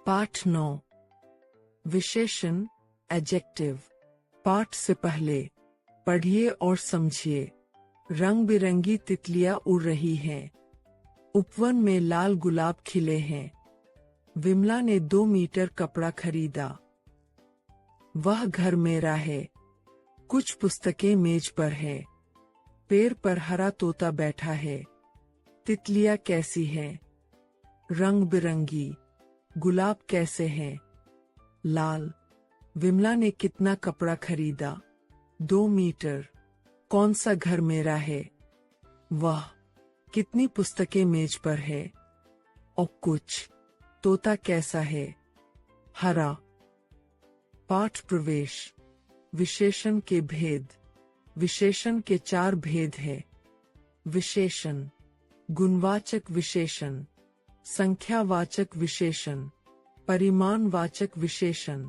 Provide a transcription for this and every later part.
पाठ 9 विशेषण एडजेक्टिव। पाठ से पहले पढ़िए और समझिए। रंग बिरंगी तितलियां उड़ रही हैं। उपवन में लाल गुलाब खिले हैं। विमला ने 2 मीटर कपड़ा खरीदा। वह घर मेरा है। कुछ पुस्तकें मेज पर है। पेड़ पर हरा तोता बैठा है। तितलियां कैसी है? रंग बिरंगी। गुलाब कैसे हैं? लाल। विमला ने कितना कपड़ा खरीदा? 2 मीटर। कौन सा घर मेरा है? वह। कितनी पुस्तकें मेज पर है? और कुछ। तोता कैसा है? हरा। पाठ प्रवेश। विशेषण के भेद। विशेषण के 4 भेद है। विशेषण, गुणवाचक विशेषण, संख्यावाचक विशेषण, परिमाणवाचक विशेषण,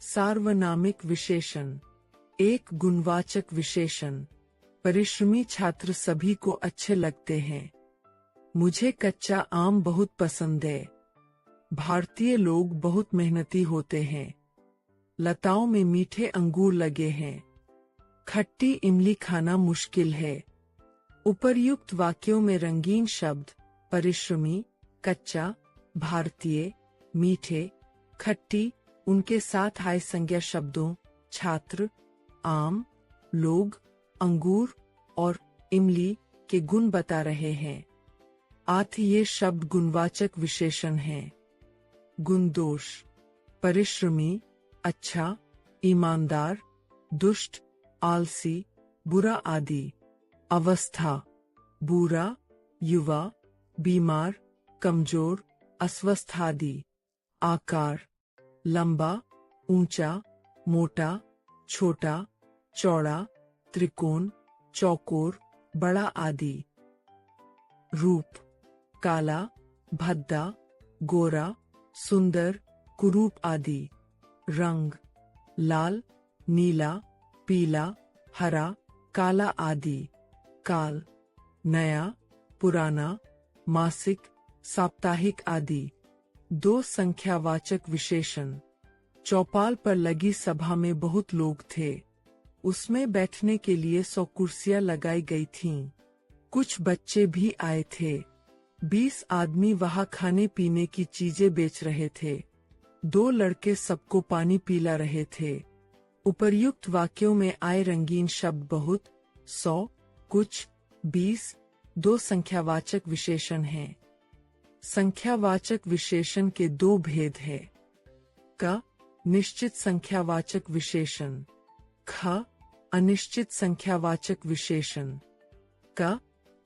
सार्वनामिक विशेषण। एक गुणवाचक विशेषण। परिश्रमी छात्र सभी को अच्छे लगते हैं। मुझे कच्चा आम बहुत पसंद है। भारतीय लोग बहुत मेहनती होते हैं। लताओं में मीठे अंगूर लगे हैं। खट्टी इमली खाना मुश्किल है। उपर्युक्त वाक्यों में रंगीन शब्द परिश्रमी, कच्चा, भारतीय, मीठे, खट्टी, उनके साथ आए संज्ञा शब्दों छात्र, आम, लोग, अंगूर और इमली के गुण बता रहे हैं। ये शब्द गुणवाचक विशेषण हैं। गुण दोष। परिश्रमी, अच्छा, ईमानदार, दुष्ट, आलसी, बुरा आदि। अवस्था, बुरा, युवा, बीमार, कमजोर, अस्वस्थ आदि। आकार, लंबा, ऊंचा, मोटा, छोटा, चौड़ा, त्रिकोण, चौकोर, बड़ा आदि। रूप, काला, भद्दा, गोरा, सुंदर, कुरूप आदि। रंग, लाल, नीला, पीला, हरा, काला आदि। काल, नया, पुराना, मासिक, साप्ताहिक आदि। 2 संख्यावाचक विशेषण। चौपाल पर लगी सभा में बहुत लोग थे। उसमें बैठने के लिए 100 कुर्सियां लगाई गई थीं। कुछ बच्चे भी आए थे। 20 आदमी वहां खाने पीने की चीजें बेच रहे थे। 2 लड़के सबको पानी पिला रहे थे। उपर्युक्त वाक्यों में आए रंगीन शब्द बहुत, 100, कुछ, 20, 2 संख्यावाचक विशेषण हैं। संख्यावाचक विशेषण के 2 भेद है। क, निश्चित संख्यावाचक विशेषण। ख, अनिश्चित संख्यावाचक विशेषण। क,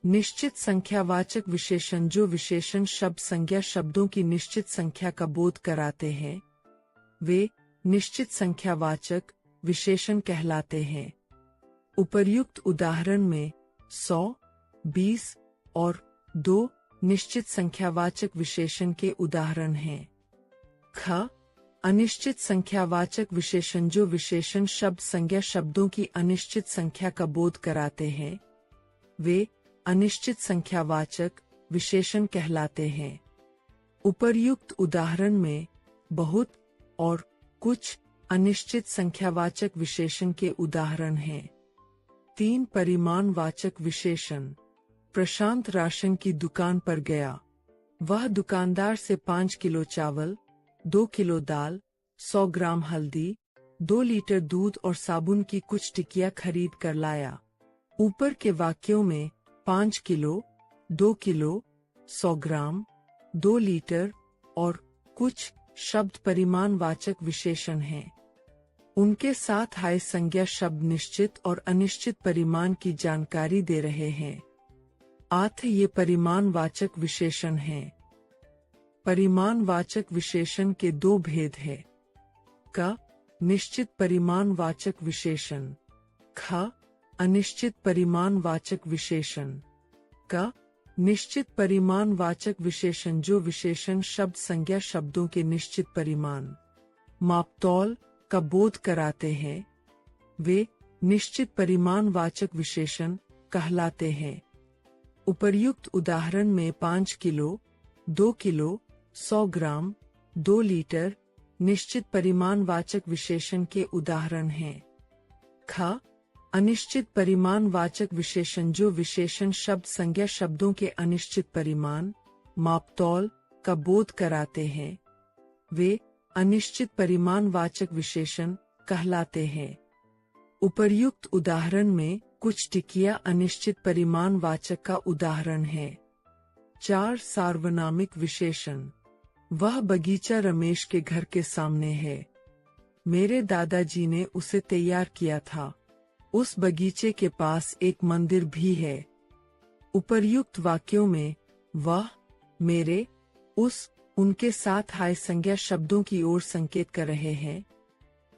निश्चित संख्यावाचक विशेषण जो विशेषण शब्द संज्ञा शब्दों की निश्चित संख्या का बोध कराते हैं, वे निश्चित संख्यावाचक विशेषण कहलाते हैं। उपर्युक्त उदाहरण में 100, 20 और 2 निश्चित संख्यावाचक विशेषण के उदाहरण हैं। ख, अनिश्चित संख्यावाचक विशेषण जो विशेषण शब्द संज्ञा शब्दों की अनिश्चित संख्या का बोध कराते हैं, वे अनिश्चित संख्यावाचक विशेषण कहलाते हैं। उपर्युक्त उदाहरण में बहुत और कुछ अनिश्चित संख्यावाचक विशेषण के उदाहरण हैं। 3 परिमाणवाचक विशेषण। प्रशांत राशन की दुकान पर गया। वह दुकानदार से 5 किलो चावल, 2 किलो दाल, 100 ग्राम हल्दी, 2 लीटर दूध और साबुन की कुछ टिकिया खरीद कर लाया। ऊपर के वाक्यों में 5 किलो, 2 किलो, 100 ग्राम, 2 लीटर और कुछ शब्द परिमाणवाचक विशेषण हैं। उनके साथ आए संज्ञा शब्द निश्चित और अनिश्चित परिमाण की जानकारी दे रहे हैं। ये परिमाणवाचक विशेषण हैं। परिमाणवाचक विशेषण के 2 भेद है। क, निश्चित परिमाणवाचक विशेषण। ख, अनिश्चित परिमाणवाचक विशेषण। क, निश्चित परिमाणवाचक विशेषण जो विशेषण शब्द संज्ञा शब्दों के निश्चित परिमाण, मापतौल का बोध कराते हैं, वे निश्चित परिमाणवाचक विशेषण कहलाते हैं। उपर्युक्त उदाहरण में 5 किलो, 2 किलो, 100 ग्राम, 2 लीटर निश्चित परिमाणवाचक विशेषण के उदाहरण हैं। ख अनिश्चित परिमाणवाचक विशेषण जो विशेषण शब्द संज्ञा शब्दों के अनिश्चित परिमाण मापतौल का बोध कराते हैं, वे अनिश्चित परिमाणवाचक विशेषण कहलाते हैं। उपर्युक्त उदाहरण में कुछ टिकिया अनिश्चित परिमाणवाचक का उदाहरण है। 4 सार्वनामिक विशेषण। वह बगीचा रमेश के घर के सामने है। मेरे दादाजी ने उसे तैयार किया था। उस बगीचे के पास एक मंदिर भी है। उपर्युक्त वाक्यों में वह, मेरे, उस, उनके साथ आए संज्ञा शब्दों की ओर संकेत कर रहे हैं।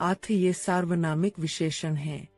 अतः ये सार्वनामिक विशेषण हैं।